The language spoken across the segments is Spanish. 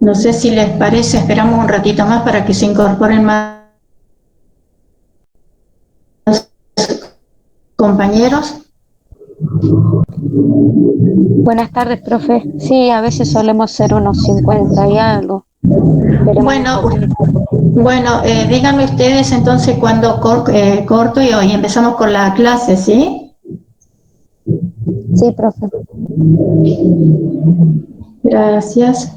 No sé si les parece, esperamos un ratito más para que se incorporen más compañeros. Buenas tardes, profe. Sí, a veces solemos ser unos 50 y algo. Esperemos un Bueno, poquito. díganme ustedes entonces cuándo corto y hoy empezamos con la clase, ¿sí? Sí, profe. Gracias.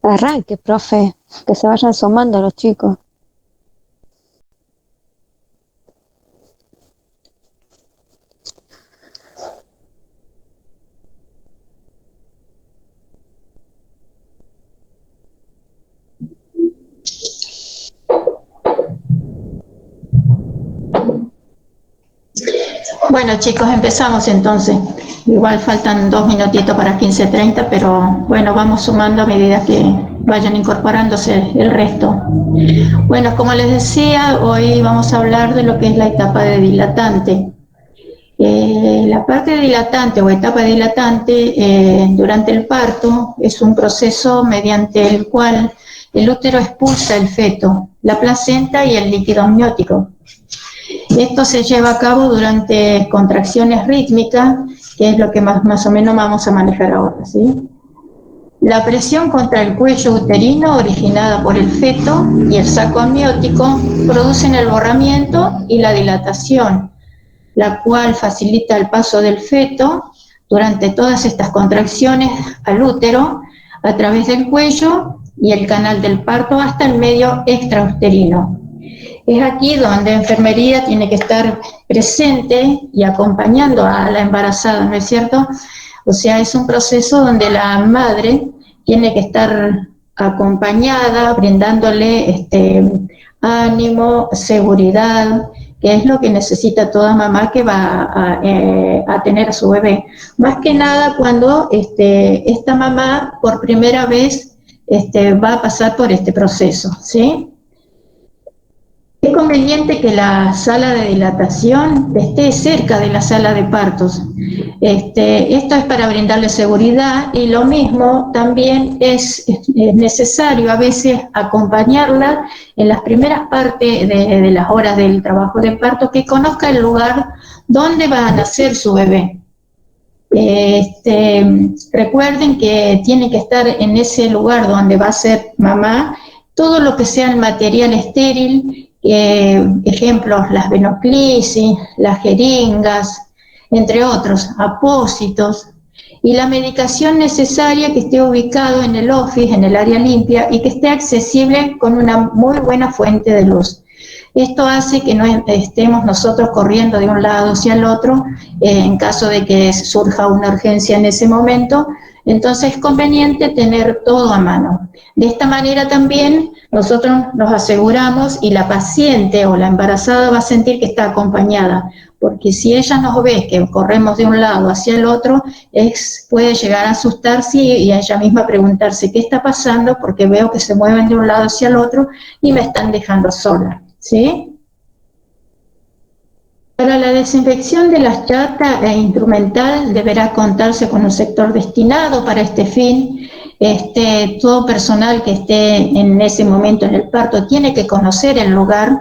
Arranque, profe, que se vayan sumando los chicos. Bueno, chicos, empezamos entonces. Igual faltan 2 minutitos para 15:30, pero bueno, vamos sumando a medida que vayan incorporándose el resto. Bueno, como les decía, hoy vamos a hablar de lo que es la etapa de dilatante. La parte dilatante o etapa dilatante durante el parto es un proceso mediante el cual el útero expulsa el feto, la placenta y el líquido amniótico. Esto se lleva a cabo durante contracciones rítmicas, que es lo que más o menos vamos a manejar ahora, ¿sí? La presión contra el cuello uterino originada por el feto y el saco amniótico producen el borramiento y la dilatación, la cual facilita el paso del feto durante todas estas contracciones al útero a través del cuello y el canal del parto hasta el medio extrauterino. Es aquí donde enfermería tiene que estar presente y acompañando a la embarazada, ¿no es cierto? O sea, es un proceso donde la madre tiene que estar acompañada, brindándole ánimo, seguridad, que es lo que necesita toda mamá que va a tener a su bebé. Más que nada cuando esta mamá por primera vez va a pasar por este proceso, ¿sí? Es conveniente que la sala de dilatación esté cerca de la sala de partos. Esto es para brindarle seguridad y lo mismo también es necesario a veces acompañarla en las primeras partes de las horas del trabajo de parto, que conozca el lugar donde va a nacer su bebé. Recuerden que tiene que estar en ese lugar donde va a ser mamá todo lo que sea el material estéril, ejemplos, las venoclisis, las jeringas, entre otros, apósitos, y la medicación necesaria que esté ubicado en el office, en el área limpia, y que esté accesible con una muy buena fuente de luz. Esto hace que no estemos nosotros corriendo de un lado hacia el otro en caso de que surja una urgencia en ese momento. Entonces es conveniente tener todo a mano. De esta manera también nosotros nos aseguramos y la paciente o la embarazada va a sentir que está acompañada, porque si ella nos ve que corremos de un lado hacia el otro, puede llegar a asustarse y a ella misma preguntarse qué está pasando, porque veo que se mueven de un lado hacia el otro y me están dejando sola, ¿sí? Para la desinfección de las chatas e instrumental deberá contarse con un sector destinado para este fin. Todo personal que esté en ese momento en el parto tiene que conocer el lugar.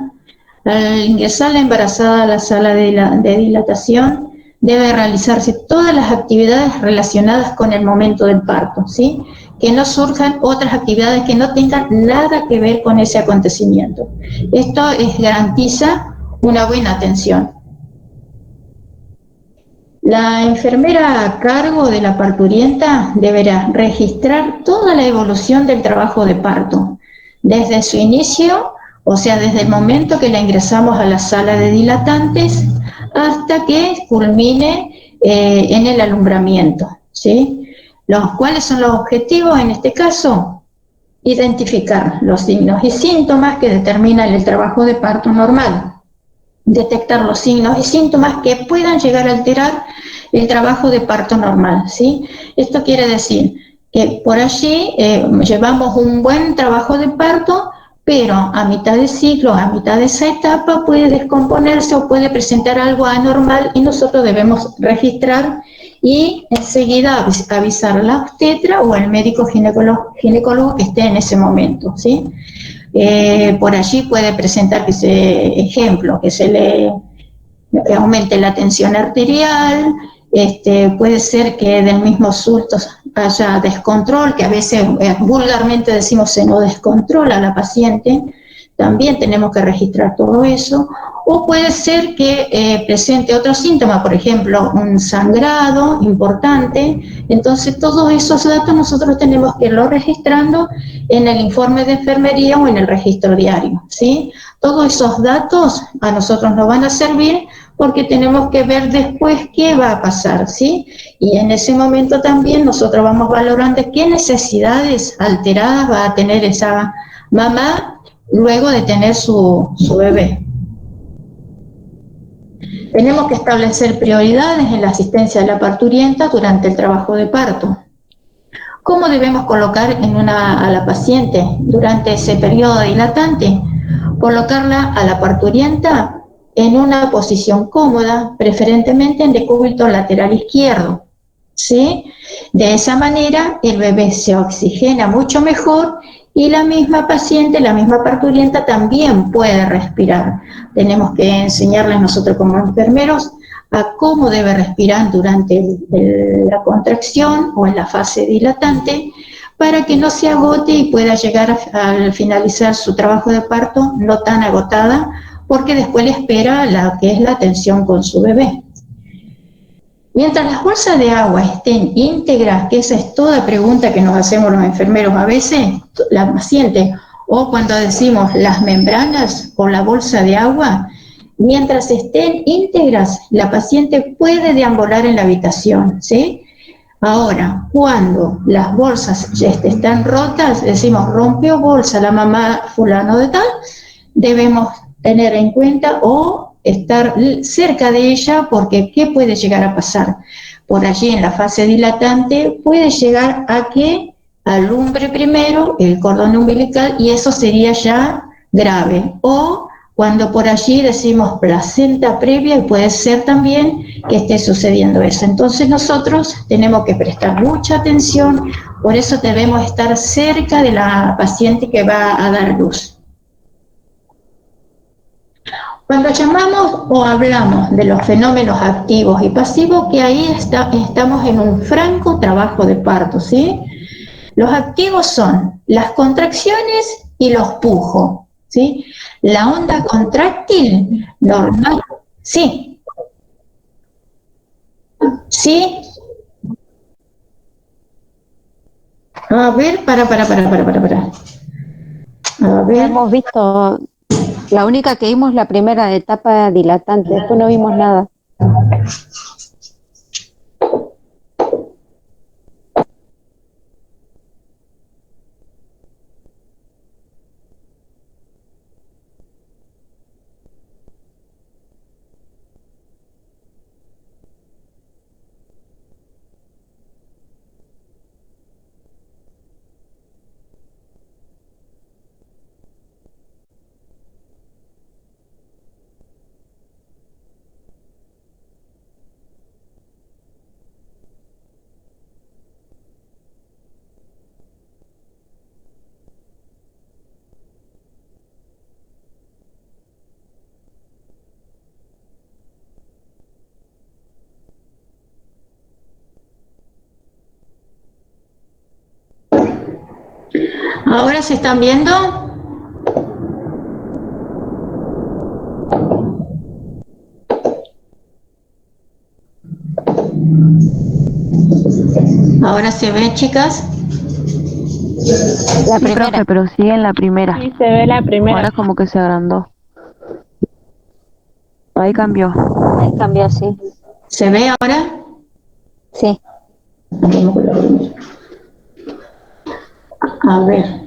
Al ingresar la embarazada a la sala de dilatación, debe realizarse todas las actividades relacionadas con el momento del parto, ¿sí? Que no surjan otras actividades que no tengan nada que ver con ese acontecimiento. Esto garantiza una buena atención. La enfermera a cargo de la parturienta deberá registrar toda la evolución del trabajo de parto, desde su inicio, o sea, desde el momento que la ingresamos a la sala de dilatantes hasta que culmine en el alumbramiento, ¿sí? ¿Cuáles son los objetivos en este caso? Identificar los signos y síntomas que determinan el trabajo de parto normal. Detectar los signos y síntomas que puedan llegar a alterar el trabajo de parto normal, ¿sí? Esto quiere decir que por allí llevamos un buen trabajo de parto, pero a mitad de ciclo, a mitad de esa etapa puede descomponerse o puede presentar algo anormal y nosotros debemos registrar y enseguida avisar a la obstetra o al médico ginecólogo que esté en ese momento, ¿sí? Por allí puede presentar que se le aumente la tensión arterial, puede ser que del mismo susto haya descontrol, que a veces vulgarmente decimos se nos descontrola la paciente, también tenemos que registrar todo eso, o puede ser que presente otro síntoma, por ejemplo, un sangrado importante. Entonces todos esos datos nosotros tenemos que irlos registrando en el informe de enfermería o en el registro diario, ¿sí? Todos esos datos a nosotros nos van a servir porque tenemos que ver después qué va a pasar, ¿sí? Y en ese momento también nosotros vamos valorando qué necesidades alteradas va a tener esa mamá luego de tener su bebé. Tenemos que establecer prioridades en la asistencia de la parturienta durante el trabajo de parto. ¿Cómo debemos colocar a la paciente durante ese periodo dilatante? Colocarla a la parturienta en una posición cómoda, preferentemente en decúbito lateral izquierdo, ¿sí? De esa manera el bebé se oxigena mucho mejor y la misma paciente, la misma parturienta también puede respirar. Tenemos que enseñarles nosotros como enfermeros a cómo debe respirar durante la contracción o en la fase dilatante para que no se agote y pueda llegar al finalizar su trabajo de parto no tan agotada, porque después le espera la que es la atención con su bebé. Mientras las bolsas de agua estén íntegras, que esa es toda pregunta que nos hacemos los enfermeros a veces, la paciente, o cuando decimos las membranas o la bolsa de agua, mientras estén íntegras, la paciente puede deambular en la habitación, ¿sí? Ahora, cuando las bolsas ya están rotas, decimos rompió bolsa la mamá fulano de tal, debemos tener en cuenta o estar cerca de ella, porque ¿qué puede llegar a pasar? Por allí en la fase dilatante puede llegar a que alumbre primero el cordón umbilical y eso sería ya grave. O cuando por allí decimos placenta previa y puede ser también que esté sucediendo eso. Entonces nosotros tenemos que prestar mucha atención, por eso debemos estar cerca de la paciente que va a dar luz. Cuando llamamos o hablamos de los fenómenos activos y pasivos, que ahí estamos en un franco trabajo de parto, ¿sí? Los activos son las contracciones y los pujos, ¿sí? La onda contráctil normal, sí. ¿Sí? A ver, para. A ver. Hemos visto, la única que vimos la primera etapa dilatante, después no vimos nada. ¿Ahora se están viendo? ¿Ahora se ve, chicas? La primera. Profe, pero sigue en la primera. Sí, se ve la primera. Ahora como que se agrandó. Ahí cambió. Ahí cambió, sí. ¿Se ve ahora? Sí. A ver.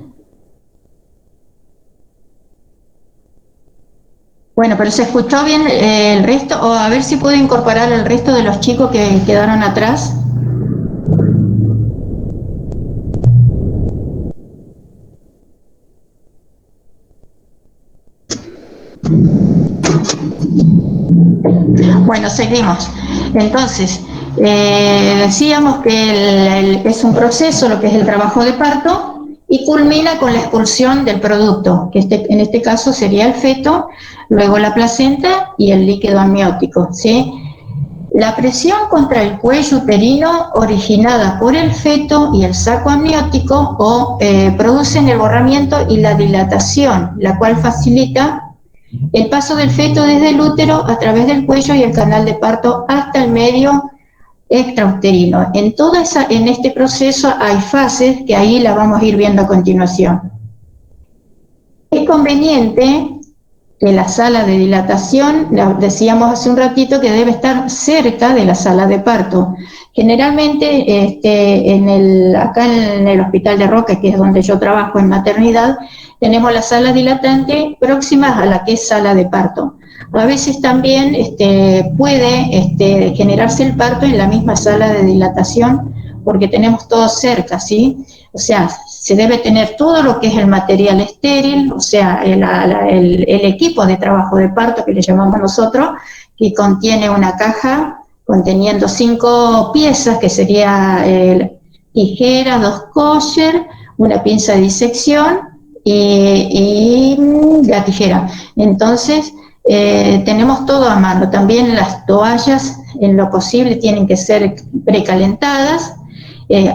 Bueno, pero ¿se escuchó bien el resto? O a ver si puedo incorporar el resto de los chicos que quedaron atrás. Bueno, seguimos. Entonces, decíamos que es un proceso, lo que es el trabajo de parto, y culmina con la expulsión del producto, que en este caso sería el feto, luego la placenta y el líquido amniótico, ¿sí? La presión contra el cuello uterino originada por el feto y el saco amniótico producen el borramiento y la dilatación, la cual facilita el paso del feto desde el útero a través del cuello y el canal de parto hasta el medio extrauterino. En este proceso hay fases que ahí la vamos a ir viendo a continuación. Es conveniente que la sala de dilatación, decíamos hace un ratito que debe estar cerca de la sala de parto. Generalmente acá en el Hospital de Roca, que es donde yo trabajo en maternidad, tenemos la sala dilatante próxima a la que es sala de parto. A veces también puede generarse el parto en la misma sala de dilatación porque tenemos todo cerca, ¿sí? O sea, se debe tener todo lo que es el material estéril, o sea, el equipo de trabajo de parto que le llamamos nosotros, que contiene una caja conteniendo 5 piezas, que sería tijera, 2 kosher, una pinza de disección y la tijera. Entonces, tenemos todo a mano. También las toallas, en lo posible, tienen que ser precalentadas,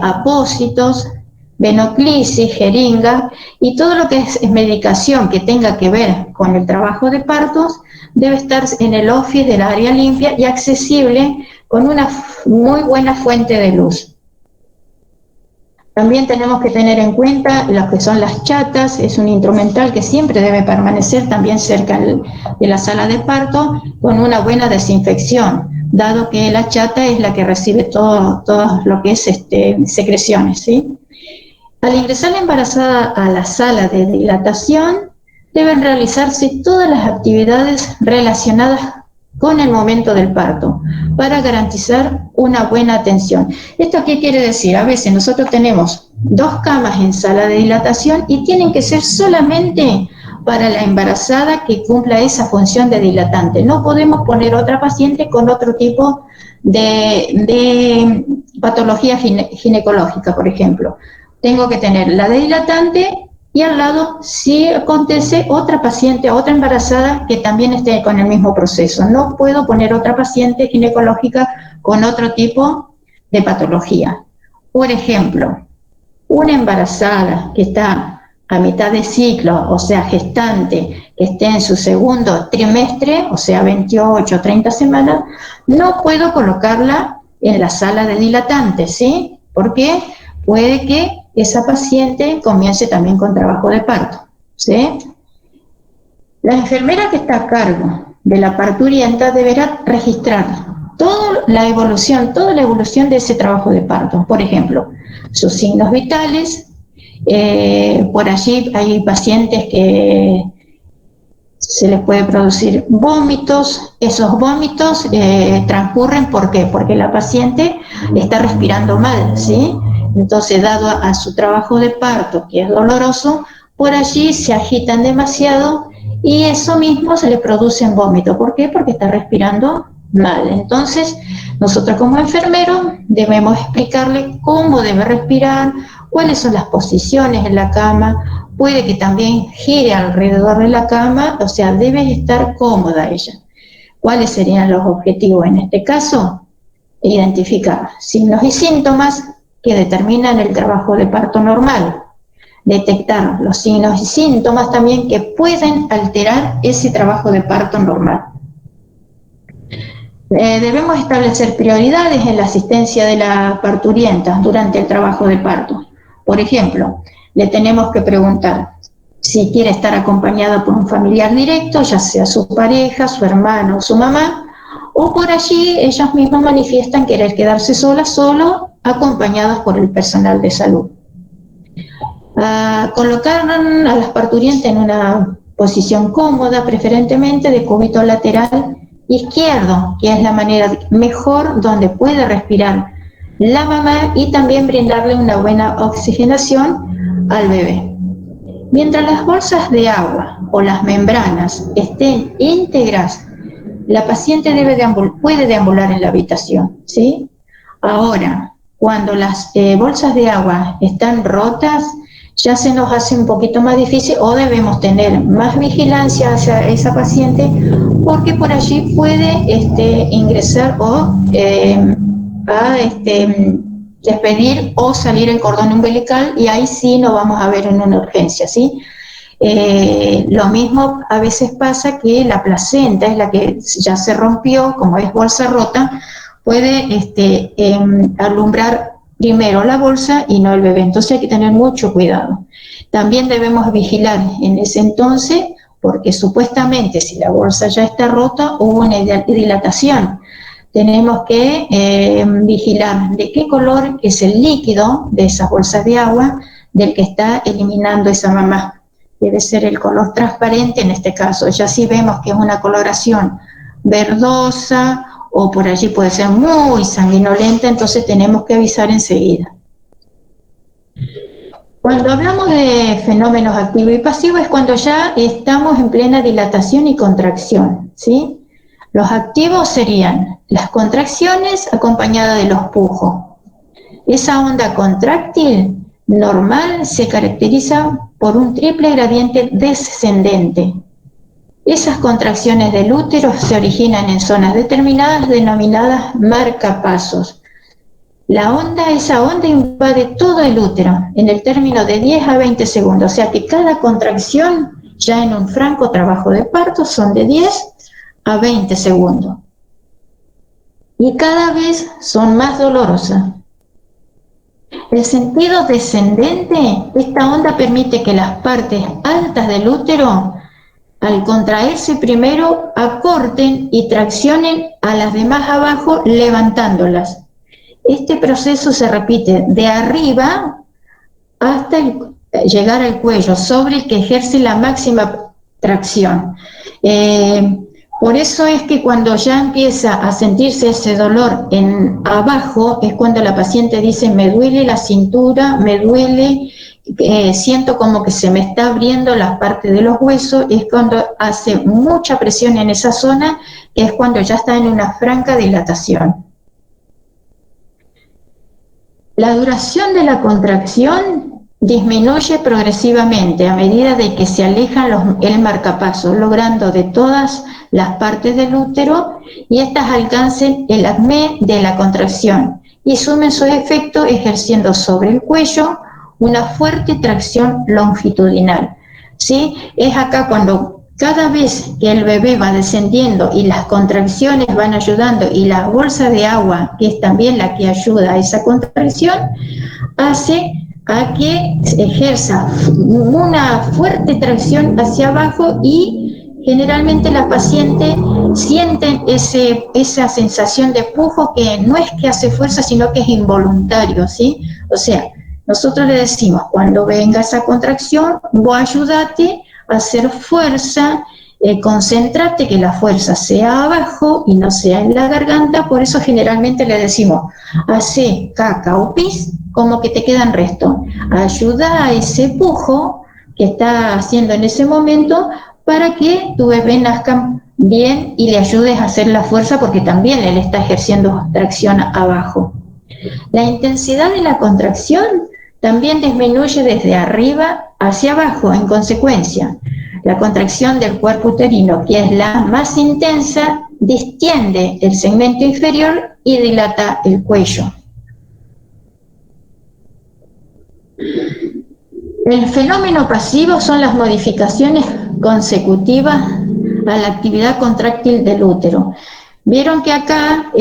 apósitos, venoclisis, jeringa y todo lo que es medicación que tenga que ver con el trabajo de partos debe estar en el office del área limpia y accesible con una muy buena fuente de luz. También tenemos que tener en cuenta lo que son las chatas, es un instrumental que siempre debe permanecer también cerca de la sala de parto con una buena desinfección, dado que la chata es la que recibe todo lo que es secreciones, ¿sí? Al ingresar la embarazada a la sala de dilatación, deben realizarse todas las actividades relacionadas con el momento del parto para garantizar una buena atención. ¿Esto qué quiere decir? A veces nosotros tenemos 2 camas en sala de dilatación y tienen que ser solamente para la embarazada que cumpla esa función de dilatante. No podemos poner otra paciente con otro tipo de patología ginecológica, por ejemplo. Tengo que tener la de dilatante y al lado, si acontece, otra paciente, otra embarazada que también esté con el mismo proceso. No puedo poner otra paciente ginecológica con otro tipo de patología. Por ejemplo, una embarazada que está a mitad de ciclo, o sea, gestante, que esté en su segundo trimestre, o sea, 28 o 30 semanas, no puedo colocarla en la sala de dilatantes, ¿sí? ¿Por qué? Puede que esa paciente comience también con trabajo de parto, ¿sí? La enfermera que está a cargo de la parturienta deberá registrar toda la evolución de ese trabajo de parto. Por ejemplo, sus signos vitales. Por allí hay pacientes que se les puede producir vómitos. Esos vómitos transcurren, ¿por qué? Porque la paciente está respirando mal, ¿sí? Entonces, dado a su trabajo de parto, que es doloroso, por allí se agitan demasiado y eso mismo se le produce en vómito. ¿Por qué? Porque está respirando mal. Entonces, nosotros como enfermeros debemos explicarle cómo debe respirar, cuáles son las posiciones en la cama, puede que también gire alrededor de la cama, o sea, debe estar cómoda ella. ¿Cuáles serían los objetivos en este caso? Identificar signos y síntomas que determinan el trabajo de parto normal, detectar los signos y síntomas también que pueden alterar ese trabajo de parto normal. Debemos establecer prioridades en la asistencia de la parturienta durante el trabajo de parto. Por ejemplo, le tenemos que preguntar si quiere estar acompañada por un familiar directo, ya sea su pareja, su hermano o su mamá, o por allí ellos mismos manifiestan querer quedarse solo, acompañados por el personal de salud. Colocar a las parturientes en una posición cómoda, preferentemente de cúbito lateral izquierdo, que es la manera mejor donde puede respirar la mamá y también brindarle una buena oxigenación al bebé. Mientras las bolsas de agua o las membranas estén íntegras, la paciente puede deambular en la habitación, ¿sí? Ahora, cuando las bolsas de agua están rotas, ya se nos hace un poquito más difícil o debemos tener más vigilancia hacia esa paciente porque por allí puede ingresar o despedir o salir el cordón umbilical y ahí sí nos vamos a ver en una urgencia, ¿sí? Lo mismo a veces pasa que la placenta es la que ya se rompió, como es bolsa rota, puede alumbrar primero la bolsa y no el bebé, entonces hay que tener mucho cuidado. También debemos vigilar en ese entonces, porque supuestamente si la bolsa ya está rota hubo una dilatación. Tenemos que vigilar de qué color es el líquido de esas bolsas de agua del que está eliminando esa mamá. Debe ser el color transparente en este caso. Ya si vemos que es una coloración verdosa o por allí puede ser muy sanguinolenta, entonces tenemos que avisar enseguida. Cuando hablamos de fenómenos activos y pasivos es cuando ya estamos en plena dilatación y contracción, ¿sí? Los activos serían las contracciones acompañadas de los pujos. Esa onda contráctil normal se caracteriza por un triple gradiente descendente. Esas contracciones del útero se originan en zonas determinadas denominadas marcapasos. Esa onda invade todo el útero en el término de 10 a 20 segundos, o sea que cada contracción ya en un franco trabajo de parto son de 10 a 20 segundos. Y cada vez son más dolorosas. El sentido descendente, esta onda permite que las partes altas del útero, al contraerse primero, acorten y traccionen a las demás abajo, levantándolas. Este proceso se repite de arriba hasta llegar al cuello, sobre el que ejerce la máxima tracción. Por eso es que cuando ya empieza a sentirse ese dolor abajo, es cuando la paciente dice, me duele la cintura, me duele, siento como que se me está abriendo las partes de los huesos, es cuando hace mucha presión en esa zona, que es cuando ya está en una franca dilatación. La duración de la contracción disminuye progresivamente a medida de que se alejan el marcapaso, logrando de todas las partes del útero y éstas alcancen el acmé de la contracción y sumen su efecto ejerciendo sobre el cuello una fuerte tracción longitudinal. ¿Sí? Es acá cuando cada vez que el bebé va descendiendo y las contracciones van ayudando y la bolsa de agua, que es también la que ayuda a esa contracción, hace a que ejerza una fuerte tracción hacia abajo y generalmente las pacientes sienten esa sensación de pujo que no es que hace fuerza, sino que es involuntario, ¿sí? O sea, nosotros le decimos, cuando venga esa contracción, vos ayúdate a hacer fuerza, concéntrate que la fuerza sea abajo y no sea en la garganta, por eso generalmente le decimos, hace caca o pis, como que te quedan restos. Ayuda a ese pujo que está haciendo en ese momento para que tu bebé nazca bien y le ayudes a hacer la fuerza porque también él está ejerciendo tracción abajo. La intensidad de la contracción también disminuye desde arriba hacia abajo en consecuencia. La contracción del cuerpo uterino, que es la más intensa, distiende el segmento inferior y dilata el cuello. El fenómeno pasivo son las modificaciones consecutivas a la actividad contráctil del útero. Vieron que acá,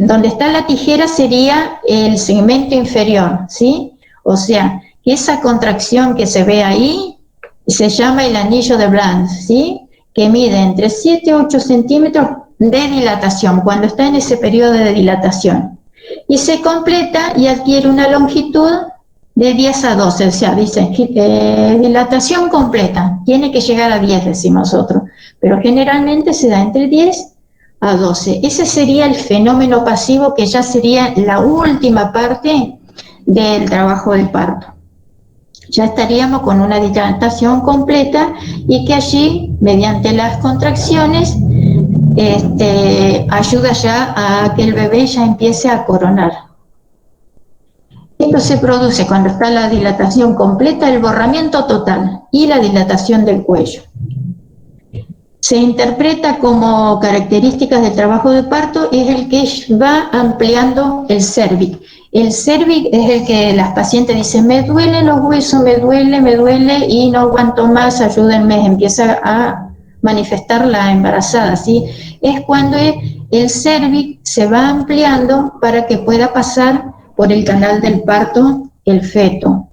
donde está la tijera sería el segmento inferior, ¿sí? O sea, que esa contracción que se ve ahí se llama el anillo de Bland, ¿sí? Que mide entre 7 y 8 centímetros de dilatación, cuando está en ese periodo de dilatación. Y se completa y adquiere una longitud de 10 a 12, o sea, dice, dilatación completa, tiene que llegar a 10, decimos nosotros, pero generalmente se da entre 10 a 12. Ese sería el fenómeno pasivo, que ya sería la última parte del trabajo de parto. Ya estaríamos con una dilatación completa y que allí, mediante las contracciones, ayuda ya a que el bebé ya empiece a coronar. Esto se produce cuando está la dilatación completa, el borramiento total y la dilatación del cuello. Se interpreta como características del trabajo de parto, es el que va ampliando el cérvix. El cérvix es el que las pacientes dicen, me duelen los huesos, me duele y no aguanto más, ayúdenme, empieza a manifestar la embarazada, ¿sí? Es cuando el cérvix se va ampliando para que pueda pasar por el canal del parto el feto.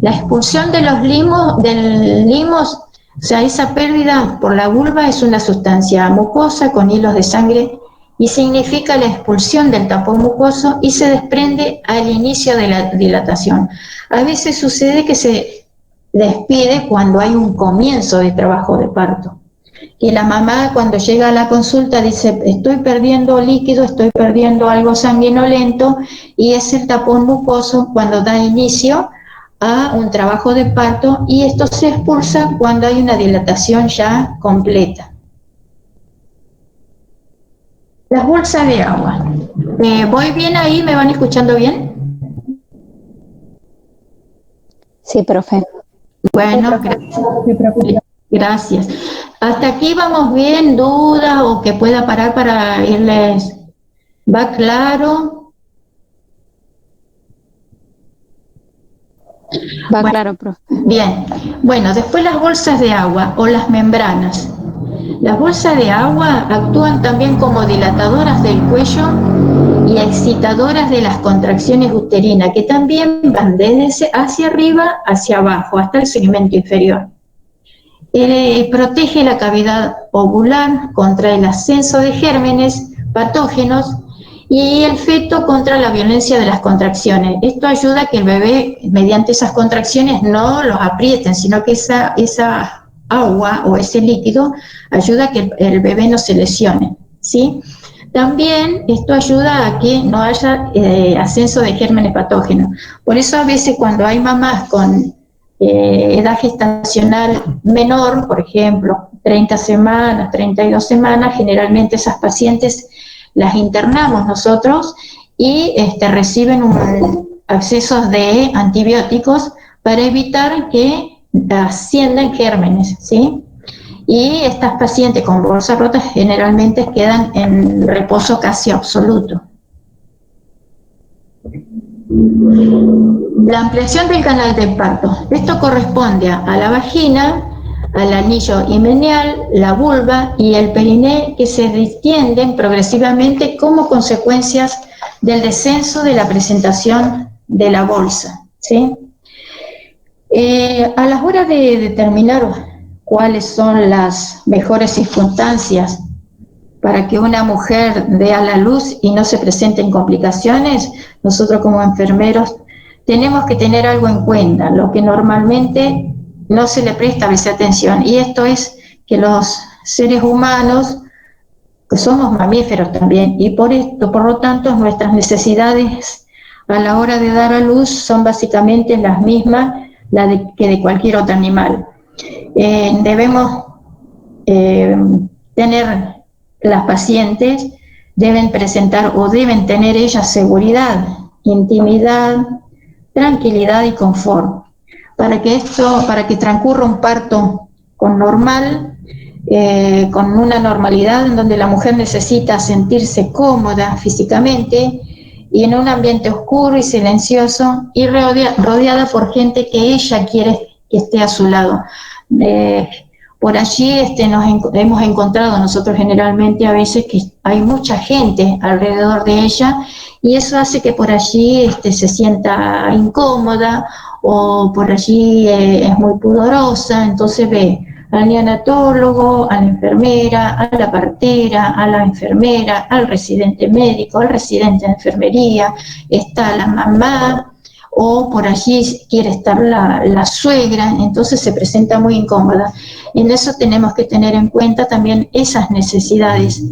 La expulsión de los limos, o sea, esa pérdida por la vulva es una sustancia mucosa con hilos de sangre y significa la expulsión del tapón mucoso y se desprende al inicio de la dilatación. A veces sucede que se despide cuando hay un comienzo de trabajo de parto. Y la mamá cuando llega a la consulta dice, estoy perdiendo líquido, estoy perdiendo algo sanguinolento, y es el tapón mucoso cuando da inicio a un trabajo de parto, y esto se expulsa cuando hay una dilatación ya completa. Las bolsas de agua. ¿Voy bien ahí? ¿Me van escuchando bien? Sí, profe. Bueno, gracias. Hasta aquí vamos bien, dudas o que pueda parar para irles. ¿Va claro? Va claro, profe. Bien. Bueno, después las bolsas de agua o las membranas. Las bolsas de agua actúan también como dilatadoras del cuello y excitadoras de las contracciones uterinas, que también van desde hacia arriba hacia abajo, hasta el segmento inferior. Protege la cavidad ovular contra el ascenso de gérmenes patógenos y el feto contra la violencia de las contracciones. Esto ayuda a que el bebé, mediante esas contracciones, no los aprieten, sino que esa agua o ese líquido ayuda a que el bebé no se lesione, ¿sí? También esto ayuda a que no haya ascenso de gérmenes patógenos. Por eso a veces cuando hay mamás con edad gestacional menor, por ejemplo, 30 semanas, 32 semanas, generalmente esas pacientes las internamos nosotros y reciben accesos de antibióticos para evitar que asciendan gérmenes, ¿sí? Y estas pacientes con bolsas rotas generalmente quedan en reposo casi absoluto. La ampliación del canal del parto. Esto corresponde a la vagina, al anillo himeneal, la vulva y el periné, que se distienden progresivamente como consecuencias del descenso de la presentación de la bolsa, ¿sí? A las horas de determinar cuáles son las mejores circunstancias para que una mujer dé a la luz y no se presenten complicaciones, nosotros como enfermeros tenemos que tener algo en cuenta, lo que normalmente no se le presta a veces atención, y esto es que los seres humanos, que somos mamíferos también, y por lo tanto nuestras necesidades a la hora de dar a luz son básicamente las mismas que de cualquier otro animal. Debemos tener, las pacientes deben presentar o deben tener ellas seguridad, intimidad, tranquilidad y confort, para que transcurra un parto con una normalidad en donde la mujer necesita sentirse cómoda físicamente y en un ambiente oscuro y silencioso y rodeada por gente que ella quiere que esté a su lado. Por allí hemos encontrado nosotros generalmente a veces que hay mucha gente alrededor de ella y eso hace que por allí se sienta incómoda o por allí es muy pudorosa, entonces ve al neonatólogo, a la enfermera, a la partera, a la enfermera, al residente médico, al residente de enfermería, está la mamá, o por allí quiere estar la suegra, entonces se presenta muy incómoda. En eso tenemos que tener en cuenta también esas necesidades,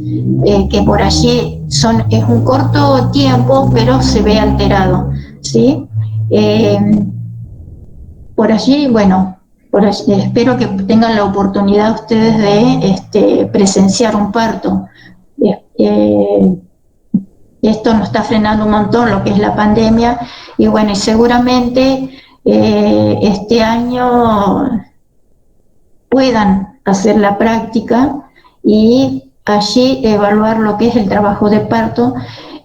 que por allí es un corto tiempo, pero se ve alterado, ¿sí? Por allí, bueno, espero que tengan la oportunidad ustedes de presenciar un parto. esto nos está frenando un montón lo que es la pandemia, y bueno, y seguramente este año puedan hacer la práctica y allí evaluar lo que es el trabajo de parto,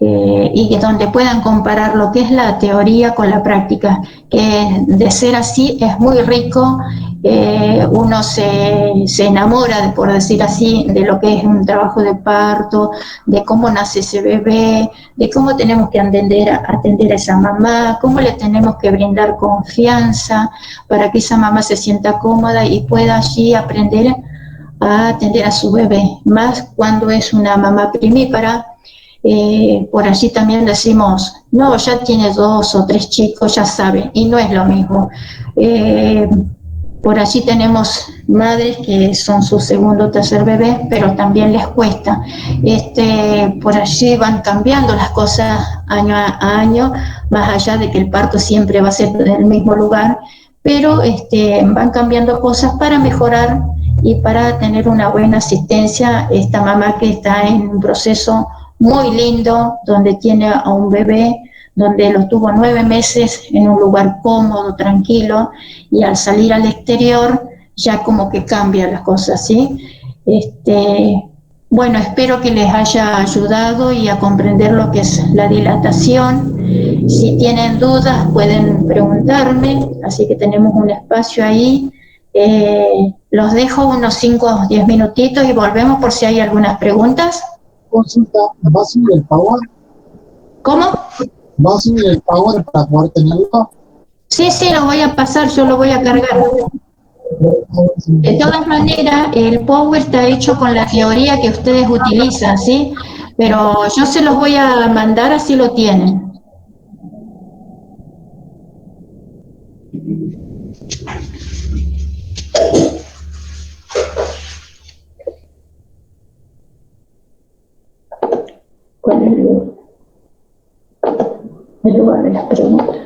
y que donde puedan comparar lo que es la teoría con la práctica, que de ser así es muy rico. Uno se enamora, por decir así, de lo que es un trabajo de parto, de cómo nace ese bebé, de cómo tenemos que atender a esa mamá, cómo le tenemos que brindar confianza para que esa mamá se sienta cómoda y pueda allí aprender a atender a su bebé, más cuando es una mamá primípara. Por allí también decimos, no, ya tiene 2 o 3 chicos, ya sabe, y no es lo mismo. Por allí tenemos madres que son su segundo o tercer bebé, pero también les cuesta. Por allí van cambiando las cosas año a año, más allá de que el parto siempre va a ser en el mismo lugar, pero van cambiando cosas para mejorar y para tener una buena asistencia. Esta mamá que está en un proceso muy lindo, donde tiene a un bebé, donde lo tuvo 9 meses en un lugar cómodo, tranquilo, y al salir al exterior ya como que cambian las cosas, ¿sí? Bueno, espero que les haya ayudado y a comprender lo que es la dilatación. Si tienen dudas pueden preguntarme, así que tenemos un espacio ahí. Los dejo unos 5 o 10 minutitos y volvemos por si hay algunas preguntas. Consulta, ¿va a subir el power? ¿Cómo? ¿Va a subir el power para poder tenerlo? Sí, lo voy a pasar, yo lo voy a cargar. De todas maneras, el power está hecho con la teoría que ustedes utilizan, ¿sí? Pero yo se los voy a mandar, así lo tienen. ¿Cuál es el lugar de las preguntas?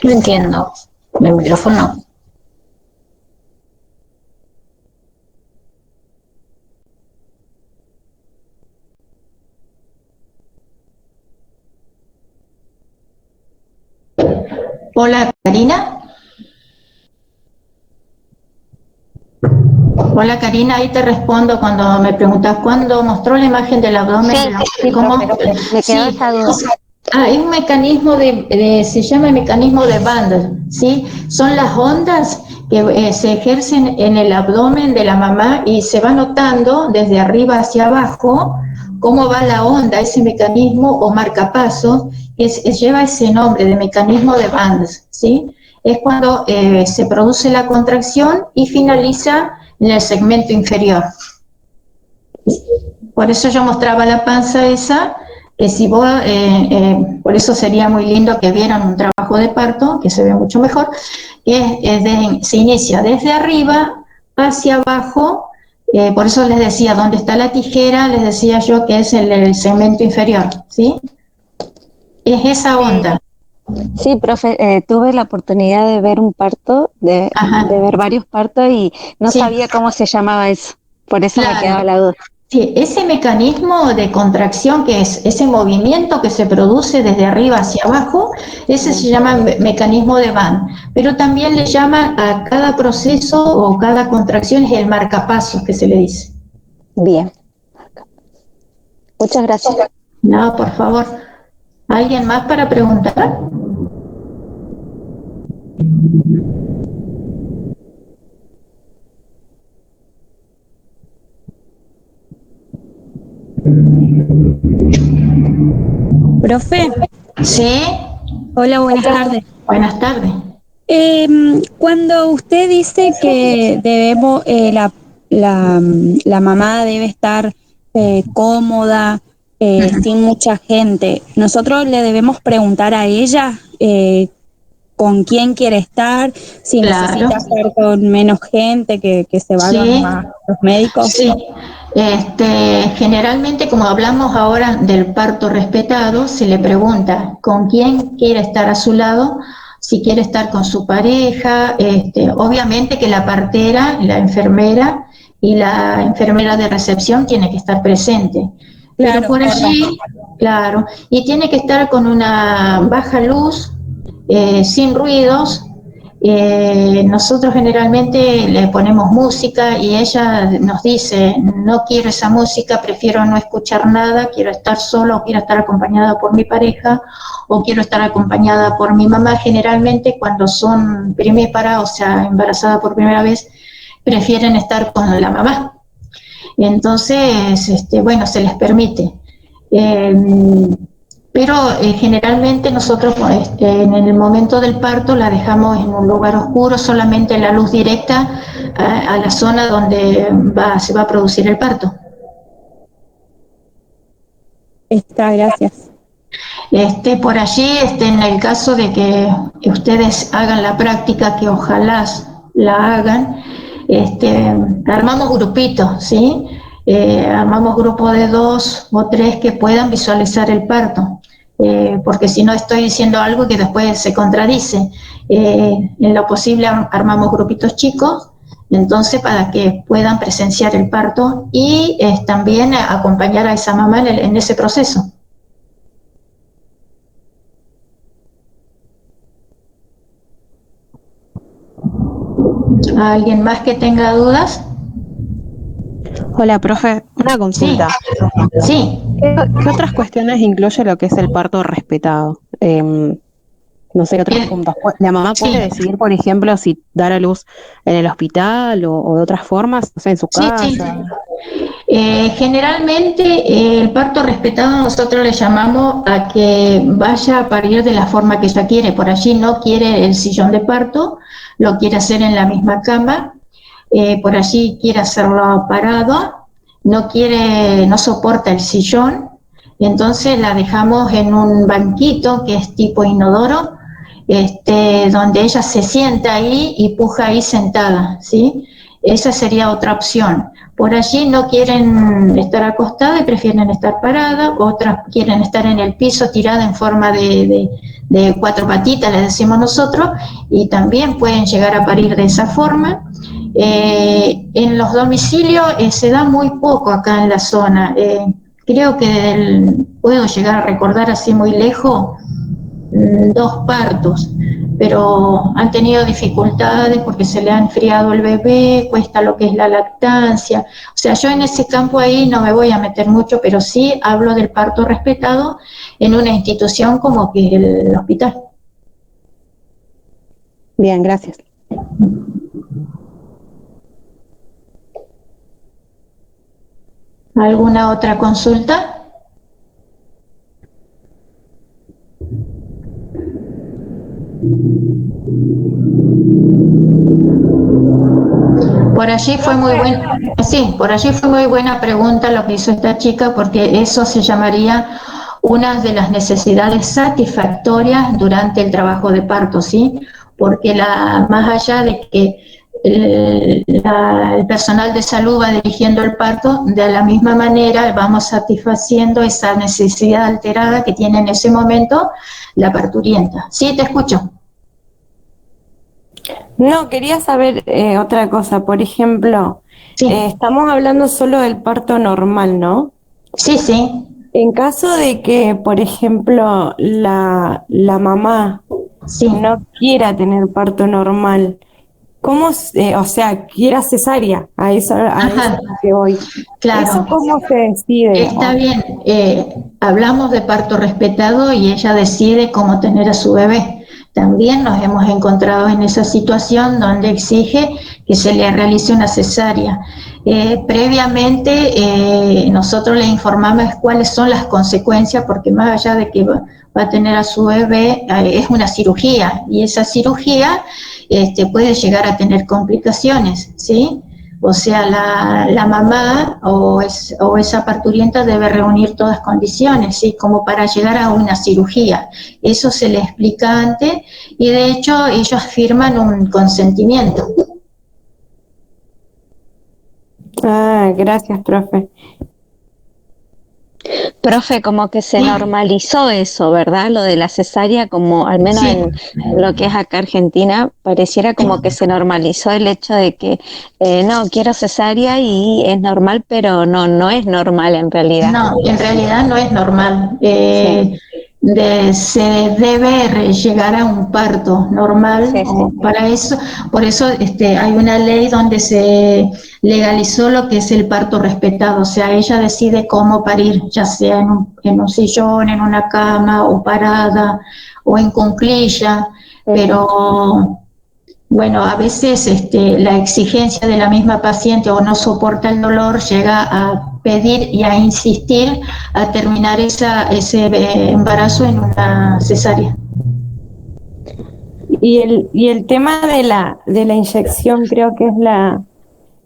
No, entiendo. El micrófono. Hola, Karina. Hola, Karina, ahí te respondo cuando me preguntas cuándo mostró la imagen del abdomen. Sí, ¿Cómo? pero me quedó esa duda. Es un mecanismo se llama mecanismo de Bandel, ¿sí? Son las ondas que se ejercen en el abdomen de la mamá y se va notando desde arriba hacia abajo cómo va la onda, ese mecanismo o marcapasos, lleva ese nombre de mecanismo de Bands, ¿sí? Es cuando se produce la contracción y finaliza en el segmento inferior. Por eso yo mostraba la panza esa, que si vos, por eso sería muy lindo que vieran un trabajo de parto, que se ve mucho mejor, que se inicia desde arriba hacia abajo, por eso les decía, donde está la tijera, les decía yo que es el segmento inferior, ¿sí? Es esa onda. Sí, profe, tuve la oportunidad de ver un parto, de ver varios partos y no Sí, sabía cómo se llamaba eso, por eso me quedaba claro. la duda. Sí, ese mecanismo de contracción, que es ese movimiento que se produce desde arriba hacia abajo, ese Bien, se llama mecanismo de Van, pero también le llaman a cada proceso o cada contracción es el marcapasos que se le dice. bien, muchas gracias. No, por favor. ¿Alguien más para preguntar? Profe, Sí, hola, buenas tardes. buenas tardes. Cuando usted dice que debemos, la mamá debe estar cómoda, sin mucha gente, nosotros le debemos preguntar a ella con quién quiere estar, si Claro, necesita estar con menos gente, que se vayan sí, más los médicos. sí. Generalmente, como hablamos ahora del parto respetado, se le pregunta con quién quiere estar a su lado, si quiere estar con su pareja, obviamente que la partera, la enfermera y la enfermera de recepción tiene que estar presente, pero Claro, por allí, claro, y tiene que estar con una baja luz, sin ruidos. Nosotros generalmente le ponemos música y ella nos dice, no quiero esa música, prefiero no escuchar nada, quiero estar sola o quiero estar acompañada por mi pareja o quiero estar acompañada por mi mamá. Generalmente cuando son primíparas, o sea, embarazadas por primera vez, prefieren estar con la mamá. Entonces, bueno, se les permite. Eh, pero generalmente nosotros en el momento del parto la dejamos en un lugar oscuro, solamente la luz directa a la zona donde se va a producir el parto. está, gracias. Por allí, en el caso de que ustedes hagan la práctica, que ojalá la hagan, armamos grupitos, ¿sí? Armamos grupos de 2 o 3 que puedan visualizar el parto, porque si no estoy diciendo algo que después se contradice. En lo posible armamos grupitos chicos, entonces para que puedan presenciar el parto y también acompañar a esa mamá en ese proceso. ¿A alguien más que tenga dudas? Hola, profe, una Sí, consulta. sí. ¿Qué otras cuestiones incluye lo que es el parto respetado? No sé, otros Eh, puntos. ¿La mamá puede sí, decidir, por ejemplo, si dar a luz en el hospital o de otras formas, no sé, en su sí, sí. casa? Generalmente el parto respetado nosotros le llamamos a que vaya a parir de la forma que ella quiere. Por allí no quiere el sillón de parto, lo quiere hacer en la misma cama. Por allí quiere hacerlo parado, no quiere, no soporta el sillón, entonces la dejamos en un banquito que es tipo inodoro, donde ella se sienta ahí y puja ahí sentada, ¿sí? Esa sería otra opción. Por allí no quieren estar acostadas y prefieren estar paradas, otras quieren estar en el piso tirada en forma de 4 patitas, le decimos nosotros, y también pueden llegar a parir de esa forma. En los domicilios se da muy poco acá en la zona. Creo que puedo llegar a recordar así muy lejos 2 partos, pero han tenido dificultades porque se le ha enfriado el bebé, cuesta lo que es la lactancia. O sea, yo en ese campo ahí no me voy a meter mucho, pero sí hablo del parto respetado en una institución como que el hospital. Bien, gracias. ¿Alguna otra consulta? Por allí fue muy buena, sí, por allí fue muy buena pregunta lo que hizo esta chica, porque eso se llamaría una de las necesidades satisfactorias durante el trabajo de parto, ¿sí? Porque más allá de que el personal de salud va dirigiendo el parto, de la misma manera vamos satisfaciendo esa necesidad alterada que tiene en ese momento la parturienta. Sí, te escucho. No, quería saber otra cosa. Por ejemplo, Sí. Estamos hablando solo del parto normal, ¿no? Sí, sí. En caso de que, por ejemplo, la mamá Sí. no quiera tener parto normal, ¿cómo, o sea, quiera cesárea? A eso es lo que voy. Claro. ¿Eso cómo se decide? Está bien, hablamos de parto respetado y ella decide cómo tener a su bebé. También nos hemos encontrado en esa situación donde exige que se le realice una cesárea. Previamente nosotros le informamos cuáles son las consecuencias, porque más allá de que va a tener a su bebé, es una cirugía, y esa cirugía puede llegar a tener complicaciones, ¿sí? O sea, la mamá o esa parturienta debe reunir todas condiciones, ¿sí? Como para llegar a una cirugía. Eso se le explica antes y de hecho ellos firman un consentimiento. Ah, gracias, profe. Profe, como que se normalizó eso, ¿verdad? Lo de la cesárea, como al menos Sí. en lo que es acá Argentina, pareciera como que se normalizó el hecho de que no, quiero cesárea y es normal, pero no es normal en realidad. No, en realidad no es normal. Sí. Se debe llegar a un parto normal. Sí, sí. Para eso, por eso hay una ley donde se legalizó lo que es el parto respetado. O sea, ella decide cómo parir, ya sea en un sillón, en una cama, o parada, o en cuclilla, pero bueno, a veces la exigencia de la misma paciente o no soporta el dolor, llega a pedir y a insistir a terminar ese embarazo en una cesárea. Y el tema de la inyección, creo que es la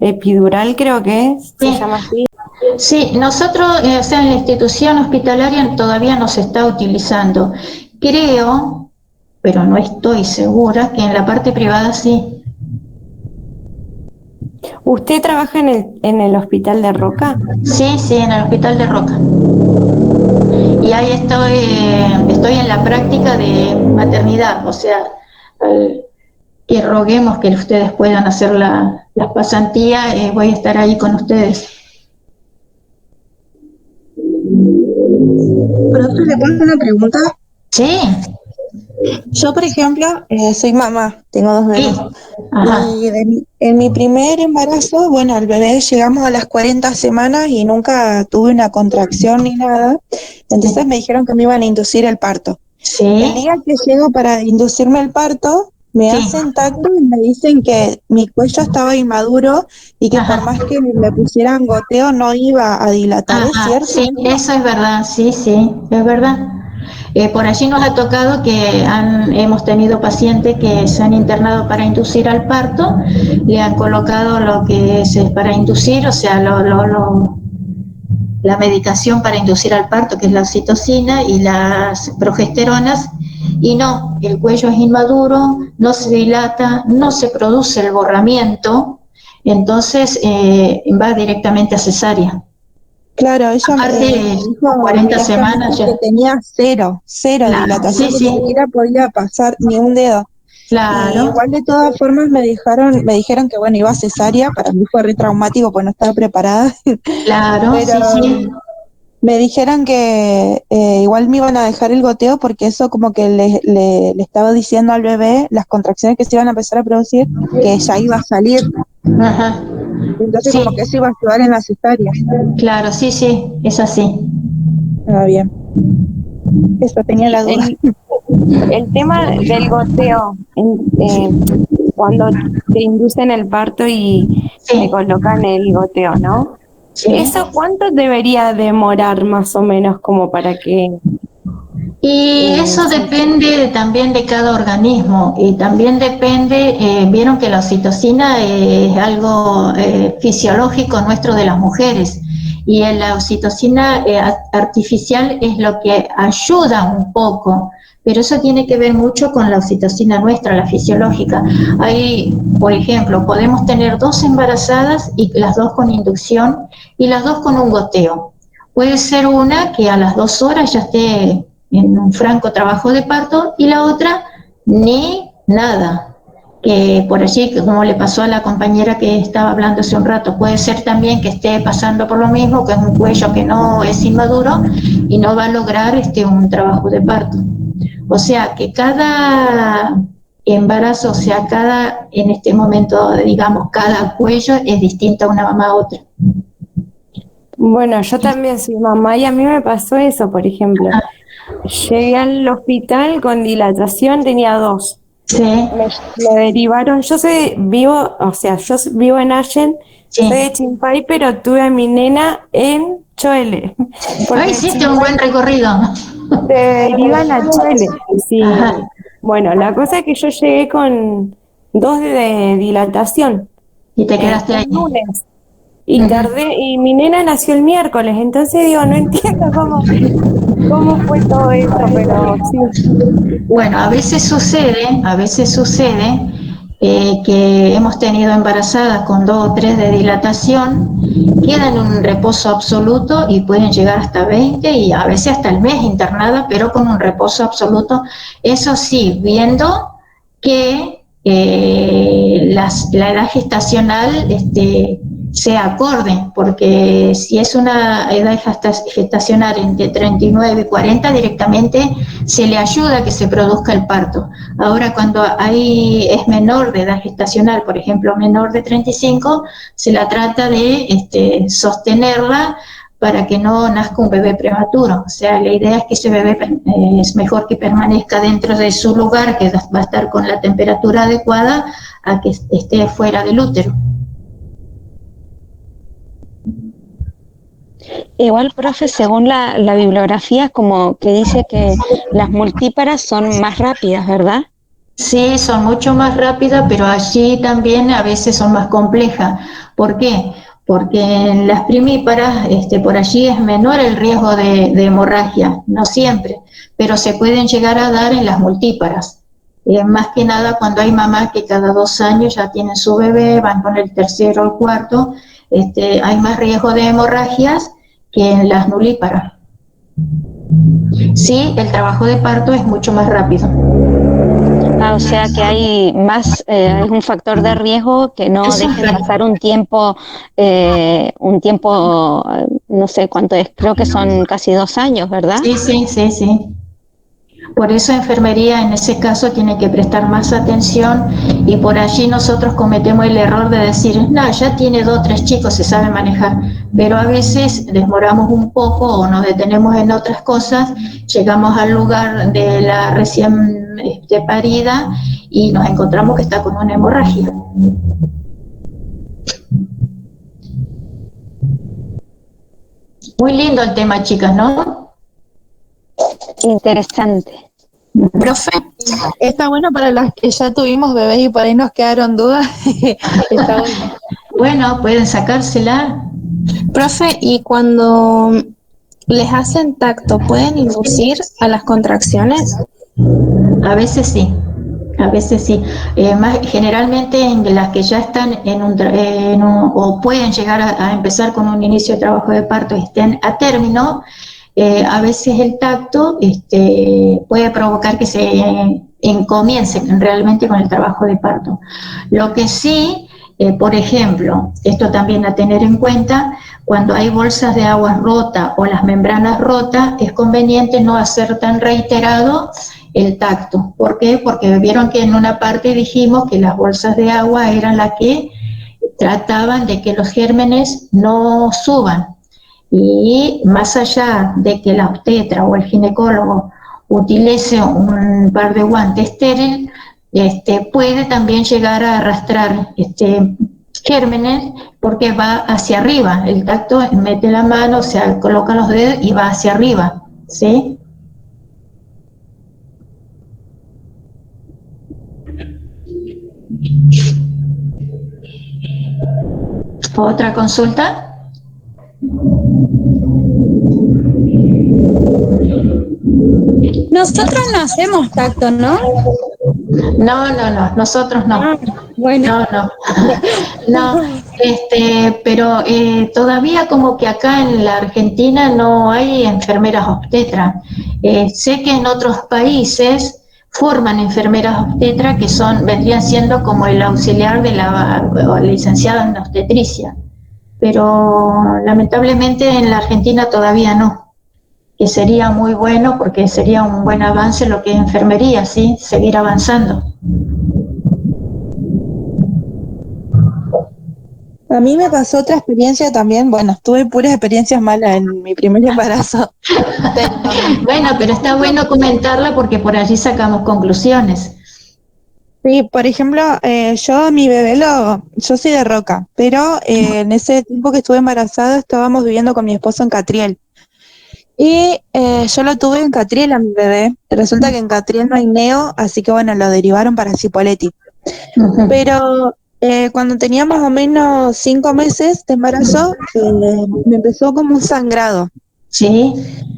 epidural, creo que es, se Sí. llama así. Sí, nosotros, o sea, en la institución hospitalaria todavía no se está utilizando. Creo, pero no estoy segura, que en la parte privada sí. ¿Usted trabaja en el hospital de Roca? Sí, sí, en el hospital de Roca. Y ahí estoy en la práctica de maternidad, o sea, que roguemos que ustedes puedan hacer las pasantías, voy a estar ahí con ustedes. Profe, ¿le puedo hacer una pregunta? Sí. Yo, por ejemplo, soy mamá, tengo 2 bebés. Sí. Ajá. Y en mi primer embarazo, bueno, al bebé llegamos a las 40 semanas y nunca tuve una contracción ni nada. Entonces me dijeron que me iban a inducir el parto. Sí. El día que llego para inducirme el parto, me Sí. hacen tacto y me dicen que mi cuello estaba inmaduro y que Ajá. por más que me pusieran goteo no iba a dilatar, ¿es Ajá, cierto? sí, eso es verdad, sí, sí, es verdad. Por allí nos ha tocado que hemos tenido pacientes que se han internado para inducir al parto, le han colocado lo que es para inducir, o sea, la medicación para inducir al parto, que es la oxitocina y las progesteronas, y no, el cuello es inmaduro, no se dilata, no se produce el borramiento, entonces va directamente a cesárea. Claro, ella Aparte, me dijo 40 semanas ya. que tenía cero Claro, dilatación, sí, que ni sí. siquiera podía pasar ni un dedo. Y Claro, igual de todas formas me dijeron que bueno, iba a cesárea, para mí fue re traumático pues no estaba preparada, claro, pero sí, sí. me dijeron que igual me iban a dejar el goteo porque eso como que le estaba diciendo al bebé las contracciones que se iban a empezar a producir, que ya iba a salir. Ajá. Entonces Sí, como que eso iba a ayudar en la cesárea. claro, sí, sí, es así. Ah, bien. Eso tenía la duda. El tema del goteo, cuando te inducen el parto y Sí. te colocan el goteo, ¿no? Sí. ¿Eso cuánto debería demorar más o menos como para que... Y eso depende también de cada organismo y también depende, vieron que la oxitocina es algo fisiológico nuestro de las mujeres y la oxitocina artificial es lo que ayuda un poco, pero eso tiene que ver mucho con la oxitocina nuestra, la fisiológica. Hay, por ejemplo, podemos tener 2 embarazadas y las 2 con inducción y las 2 con un goteo. Puede ser una que a las 2 horas ya esté en un franco trabajo de parto y la otra ni nada, que por allí, como le pasó a la compañera que estaba hablando hace un rato, puede ser también que esté pasando por lo mismo, que es un cuello que no es inmaduro y no va a lograr un trabajo de parto. O sea que cada embarazo, o sea, en este momento, digamos, cada cuello es distinto a una mamá a otra. Bueno, yo también soy mamá y a mí me pasó eso, por ejemplo. Llegué al hospital con dilatación, tenía 2. Sí. Me derivaron, yo vivo en Allen, Sí. soy de Chimpay, pero tuve a mi nena en Choele. Ay, hiciste un buen recorrido. Te derivan a Choele. Sí. Ajá. Bueno, la cosa es que yo llegué con 2 de dilatación. Y te quedaste ahí. El lunes. Y tardé, y mi nena nació el miércoles, entonces digo, no entiendo cómo fue todo eso, pero sí. Bueno, a veces sucede que hemos tenido embarazadas con 2 o 3 de dilatación, quedan en un reposo absoluto y pueden llegar hasta 20 y a veces hasta el mes internada, pero con un reposo absoluto. Eso sí, viendo que la edad gestacional sea acorde, porque si es una edad gestacional entre 39 y 40, directamente se le ayuda a que se produzca el parto. Ahora, cuando es menor de edad gestacional, por ejemplo, menor de 35, se la trata de sostenerla para que no nazca un bebé prematuro. O sea, la idea es que ese bebé es mejor que permanezca dentro de su lugar, que va a estar con la temperatura adecuada, a que esté fuera del útero. Igual, profe, según la bibliografía, como que dice que las multíparas son más rápidas, ¿verdad? Sí, son mucho más rápidas, pero allí también a veces son más complejas. ¿Por qué? Porque en las primíparas, por allí es menor el riesgo de hemorragia, no siempre, pero se pueden llegar a dar en las multíparas. Más que nada cuando hay mamás que cada 2 años ya tienen su bebé, van con el tercero o el cuarto, hay más riesgo de hemorragias que en las nulíparas. Sí, el trabajo de parto es mucho más rápido. O sea que hay más, es un factor de riesgo que no deje de pasar un tiempo, no sé cuánto es, creo que son casi 2 años, ¿verdad? Sí. Por eso enfermería en ese caso tiene que prestar más atención y por allí nosotros cometemos el error de decir, no, ya tiene 2 o 3 chicos, se sabe manejar, pero a veces demoramos un poco o nos detenemos en otras cosas, llegamos al lugar de la recién parida y nos encontramos que está con una hemorragia. Muy lindo el tema, chicas, ¿no? Interesante. Profe, está bueno para las que ya tuvimos bebés y por ahí nos quedaron dudas. Está bueno. Bueno, pueden sacársela. Profe, y cuando les hacen tacto, ¿pueden inducir a las contracciones? A veces sí. Generalmente en las que ya están o pueden llegar a empezar con un inicio de trabajo de parto y estén a término, a veces el tacto puede provocar que se comiencen realmente con el trabajo de parto. Lo que sí, por ejemplo, esto también a tener en cuenta, cuando hay bolsas de agua rotas o las membranas rotas, es conveniente no hacer tan reiterado el tacto. ¿Por qué? Porque vieron que en una parte dijimos que las bolsas de agua eran las que trataban de que los gérmenes no suban. Y más allá de que la obstetra o el ginecólogo utilice un par de guantes estéril, puede también llegar a arrastrar gérmenes porque va hacia arriba. El tacto mete la mano, o sea, coloca los dedos y va hacia arriba, ¿sí? ¿Otra consulta? Nosotros no hacemos tacto, ¿no? No, nosotros no. Ah, bueno. No, pero todavía como que acá en la Argentina no hay enfermeras obstetras. Sé que en otros países forman enfermeras obstetras que vendrían siendo como el auxiliar de la licenciada en obstetricia, pero lamentablemente en la Argentina todavía no, que sería muy bueno porque sería un buen avance lo que es enfermería, ¿sí? Seguir avanzando. A mí me pasó otra experiencia también, bueno, tuve puras experiencias malas en mi primer embarazo. Bueno, pero está bueno comentarla porque por allí sacamos conclusiones. Sí, por ejemplo, yo a mi bebé yo soy de Roca, pero en ese tiempo que estuve embarazada estábamos viviendo con mi esposo en Catriel. Y yo lo tuve en Catriel a mi bebé. Resulta que en Catriel no hay neo, así que bueno, lo derivaron para Cipolletti. Pero cuando tenía más o menos 5 meses de embarazo, me empezó como un sangrado. Sí.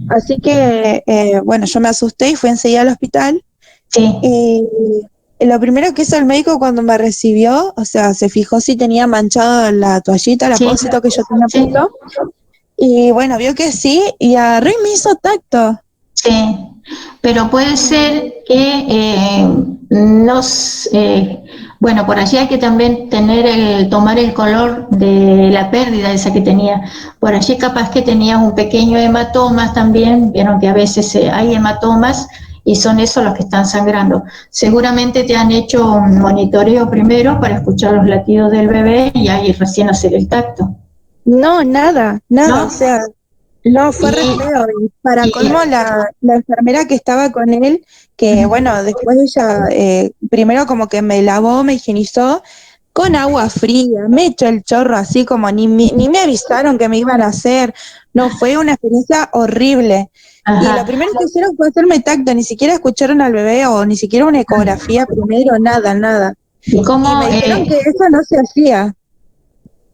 Así que, bueno, yo me asusté y fui enseguida al hospital. Sí. Lo primero que hizo el médico cuando me recibió, o sea, se fijó si tenía manchado la toallita, el apósito que yo tenía puesto. Y bueno, vio que sí, y agarró y me hizo tacto. Sí, pero puede ser que bueno, por allí hay que también tomar el color de la pérdida esa que tenía. Por allí capaz que tenía un pequeño hematoma también, vieron que a veces hay hematomas y son esos los que están sangrando. Seguramente te han hecho un monitoreo primero para escuchar los latidos del bebé y ahí recién hacer el tacto. No, nada, ¿No? O sea, no, fue re feo. Y para colmo, la enfermera que estaba con él, que bueno, después ella, primero como que me lavó, me higienizó con agua fría, me echó el chorro así como ni me avisaron que me iban a hacer. No, fue una experiencia horrible. Ajá. Y lo primero que hicieron fue hacerme tacto, ni siquiera escucharon al bebé o ni siquiera una ecografía primero, nada. ¿Y me dijeron que eso no se hacía.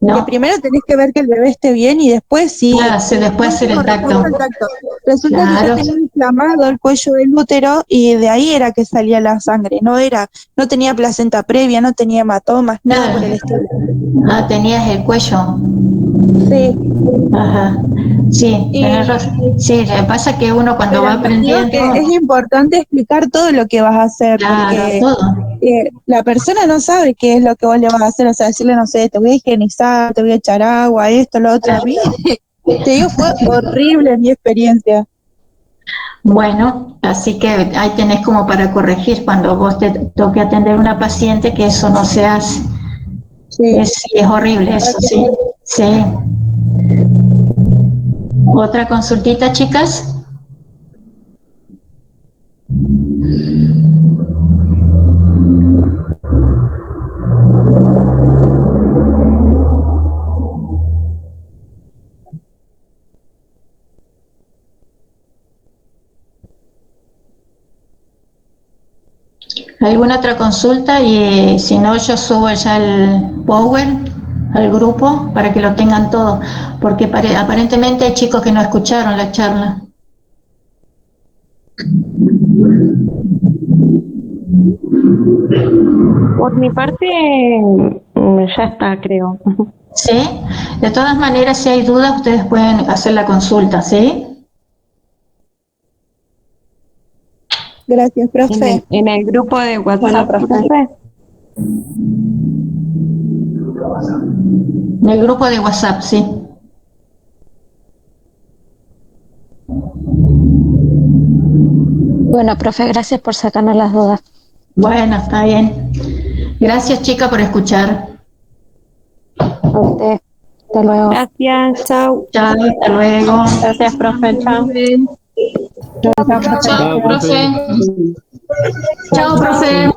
¿No? Que primero tenés que ver que el bebé esté bien y después sí. Después hacer el tacto. Resulta que yo tenía inflamado el cuello del útero y de ahí era que salía la sangre. No tenía placenta previa, no tenía hematomas, nada por el estilo. Ah, tenías el cuello. Sí. Ajá. Sí, tenés razón. Sí, lo que pasa es que uno cuando va aprendiendo. Creo que es importante explicar todo lo que vas a hacer, porque la persona no sabe qué es lo que vos le vas a hacer, o sea, decirle, no sé, te voy a higienizar, te voy a echar agua, esto, lo otro. A mí, te digo, fue horrible mi experiencia. Bueno, así que ahí tenés como para corregir cuando vos te toque atender a una paciente que eso no se hace. Sí. Es horrible eso, sí. ¿Otra consultita, chicas? ¿Alguna otra consulta? Y si no, yo subo ya el Power al grupo para que lo tengan todo, porque aparentemente hay chicos que no escucharon la charla. Por mi parte, ya está, creo. ¿Sí? De todas maneras, si hay dudas, ustedes pueden hacer la consulta, ¿sí? Gracias, profe. En el grupo de WhatsApp, profe. En el grupo de WhatsApp, sí. Bueno, profe, gracias por sacarnos las dudas. Bueno, está bien. Gracias, chica, por escuchar. A usted. Hasta luego. Gracias, chao. Chao, hasta luego. Gracias, profe, chao. Chao, profe. Chao, profe.